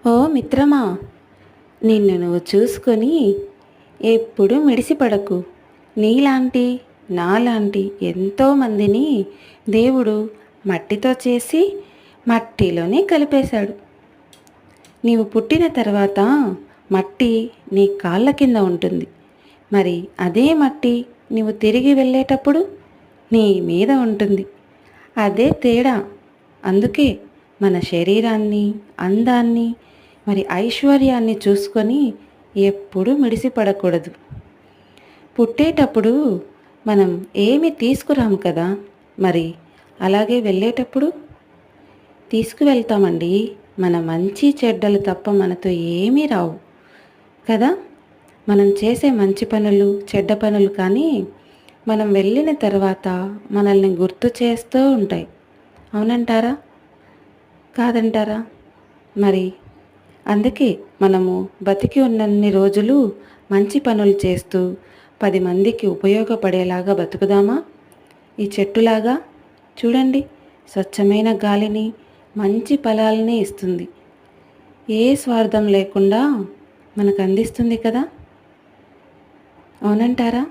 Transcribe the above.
ఓ మిత్రమా, నిన్ను నువ్వు చూసుకొని ఎప్పుడు మిడిసిపడకు. నీలాంటి నాలాంటి ఎంతోమందిని దేవుడు మట్టితో చేసి మట్టిలోనే కలిపేశాడు. నీవు పుట్టిన తర్వాత మట్టి నీ కాళ్ళ కింద ఉంటుంది. మరి అదే మట్టి నీవు తిరిగి వెళ్ళేటప్పుడు నీ మీద ఉంటుంది. అదే తేడా. అందుకే మన శరీరాన్ని, అందాన్ని, మరి ఐశ్వర్యాన్ని చూసుకొని ఎప్పుడూ మిడిసిపడకూడదు. పుట్టేటప్పుడు మనం ఏమి తీసుకురాము కదా, మరి అలాగే వెళ్ళేటప్పుడు తీసుకువెళ్తామండి. మన మంచి చెడ్డలు తప్ప మనతో ఏమీ రావు కదా. మనం చేసే మంచి పనులు, చెడ్డ పనులు కానీ మనం వెళ్ళిన తర్వాత మనల్ని గుర్తు చేస్తూ ఉంటాయి. అవునంటారా? కాదంటారా? మరి అందుకే మనము బతికి ఉన్నన్ని రోజులు మంచి పనులు చేస్తూ 10 మందికి ఉపయోగపడేలాగా బతుకుదామా? ఈ చెట్టులాగా చూడండి, స్వచ్ఛమైన గాలిని, మంచి ఫలాలని ఇస్తుంది. ఏ స్వార్థం లేకుండా మనకు అందిస్తుంది కదా. అవునంటారా?